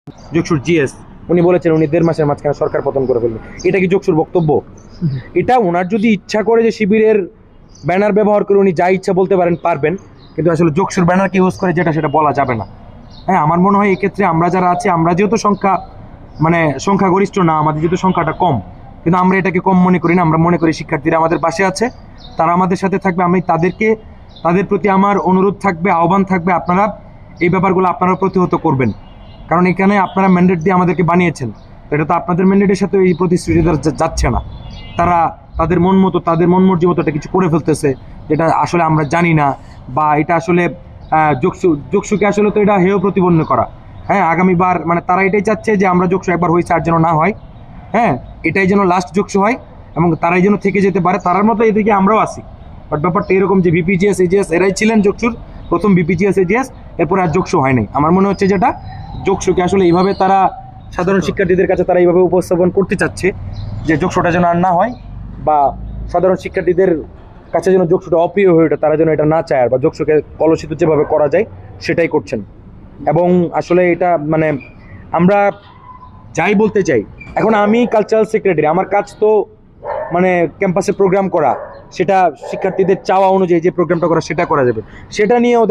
যোগসুর GS উনি বলেছেন উনি 1.5 মাসের মাঝখানে সরকার পতন করে ফেলবে। এটা কি যোগসুর বক্তব্য? এটা ওনার যদি ইচ্ছা করে যে শিবিরের ব্যানার ব্যবহার করে উনি যা ইচ্ছা বলতে পারবেন, কিন্তু আসলে যোগসুর ব্যানারকে ইউজ করে সেটা বলা যাবে না। হ্যাঁ, আমার মনে হয় এক্ষেত্রে আমরা যারা আছি, আমরা যেহেতু সংখ্যাগরিষ্ঠ না, আমাদের যেহেতু সংখ্যাটা কম, কিন্তু আমরা এটাকে কম মনে করি না। আমরা মনে করি শিক্ষার্থীরা আমাদের পাশে আছে, তারা আমাদের সাথে থাকবে। আমি তাদের প্রতি আমার অনুরোধ থাকবে, আহ্বান থাকবে, আপনারা এই ব্যাপারগুলো আপনারা প্রতিহত করবেন। কারণ এখানে আপনারা ম্যান্ডেট দিয়ে আমাদেরকে বানিয়েছেন, এটা তো আপনাদের ম্যান্ডেটের সাথে এই প্রতিশ্রুতিটা যাচ্ছে না। তারা তাদের মন মর্জি মতো কিছু করে ফেলতেছে, যেটা আসলে আমরা জানি না, বা এটা আসলে যোগসুকে আসলে তো এটা হেয় প্রতিপন্ন করা। হ্যাঁ, আগামীবার তারা এটাই চাচ্ছে যে আমরা যোগসু একবার হয়েছে আর যেন না হয়। হ্যাঁ, এটাই যেন লাস্ট যোগসু হয় এবং তারাই যেন থেকে যেতে পারে, তার মতো এদিকে আমরাও আসি। বাট ব্যাপারটা এরকম যে বিপিজিএস এজিএস এরাই ছিলেন যোগসুর প্রথম বিপিজিএস এজিএস, এরপরে আর যোগসু হয় নাই। আমার মনে হচ্ছে যেটা যোগসুকে আসলে এইভাবে তারা সাধারণ শিক্ষার্থীদের কাছে তারা এইভাবে উপস্থাপন করতে চাচ্ছে যে যোগসুটা যেন আর না হয়, বা সাধারণ শিক্ষার্থীদের কাছে যেন যোগসুটা অপ্রিয় হয়ে ওঠে, তারা যেন এটা না চায়, বা যোগসুকে কলুষিত যেভাবে করা যায় সেটাই করছেন। এবং আসলে এটা আমরা যাই বলতে চাই, এখন আমি কালচারাল সেক্রেটারি, আমার কাজ তো ক্যাম্পাসে প্রোগ্রাম করা, সেটা শিক্ষার্থীদের চাওয়া অনুযায়ী যে প্রোগ্রামটা করা সেটা করা যাবে। সেটা নিয়েও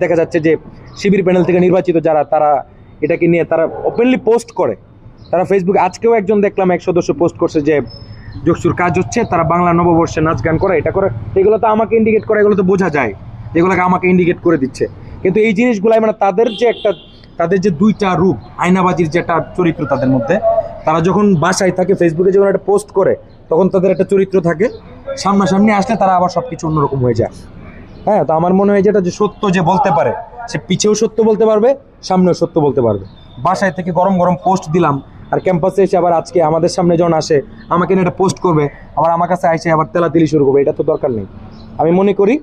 দেখা যাচ্ছে যে শিবির প্যানেল থেকে নির্বাচিত যারা, তারা এটাকে নিয়ে তারা ওপেনলি পোস্ট করে। তারা ফেসবুকে আজকেও একজন দেখলাম, এক সদস্য পোস্ট করছে যে যোগসুর কাজ হচ্ছে, তারা বাংলা নববর্ষে নাচ গান করে, এটা করে, এগুলো তো আমাকে ইন্ডিকেট করে, এগুলো তো বোঝা যায়, এগুলোকে আমাকে ইন্ডিকেট করে দিচ্ছে। কিন্তু এই জিনিসগুলাই তাদের যে দুইটা রূপ, আয়নাবাজির যে একটা চরিত্র তাদের মধ্যে, তারা যখন বাসায় থাকে ফেসবুকে যখন একটা পোস্ট করে, তখন তাদের একটা চরিত্র থাকে, সামনাসামনি আসলে তারা আবার সবকিছু অন্যরকম হয়ে যায়। হ্যাঁ, তো আমার মনে হয় যেটা যে সত্য যে বলতে পারে, সে পিছেও সত্য বলতে পারবে, সামনেও সত্য বলতে পারবে। বাসায় থেকে গরম গরম পোস্ট দিলাম, আর ক্যাম্পাসে এসে আবার আজকে আমাদের সামনে যখন আসে আমাকে নিয়ে একটা পোস্ট করবে, আবার আমার কাছে এসে আবার তেলাতেলি শুরু করবে, এটা তো দরকার নেই। আমি মনে করি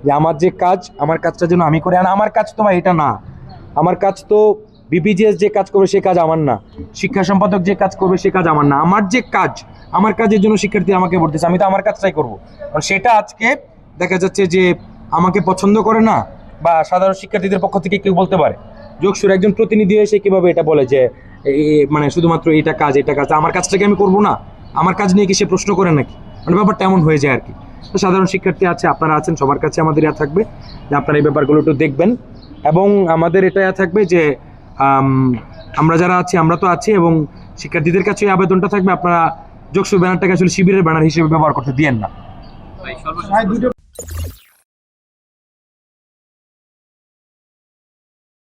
যে আমার যে কাজ, আমার কাজটা যেন আমি করি। আর আমার কাজ তো ভাই এটা না, আমার কাজ তো বিপিজিএস যে কাজ করবে সে কাজ আমার না, শিক্ষা সম্পাদক যে কাজ করবে সে কাজ আমার না। আমার যে কাজ, আমার কাজের জন্য শিক্ষার্থী আমাকে বলতেছে, আমি তো আমার কাজটাই করবো। কারণ সেটা আজকে দেখা যাচ্ছে যে আমাকে পছন্দ করে না, বা সাধারণ শিক্ষার্থীদের পক্ষ থেকে কেউ বলতে পারে। যোগসুর একজন প্রতিনিধি এসে কিভাবে এটা বলে যে শুধুমাত্র এটা কাজ, আমার কাজটাকে আমি করবো না, আমার কাজ নিয়ে কি সে প্রশ্ন করে নাকি? ব্যাপারটা এমন হয়ে যায় আর কি। তো সাধারণ শিক্ষার্থী আছে, আপনারা আছেন, সবার কাছে আমাদের থাকবে যে আপনারা এই ব্যাপারগুলো একটু দেখবেন। এবং আমাদের এটা থাকবে যে আমরা যারা আছি, আমরা তো আছি, এবং শিক্ষার্থীদের কাছে এই আবেদনটা থাকবে, আপনারা যোগসু ব্যানারটাকে আসলে শিবিরের ব্যানার হিসেবে ব্যবহার করতে দিয়েন না।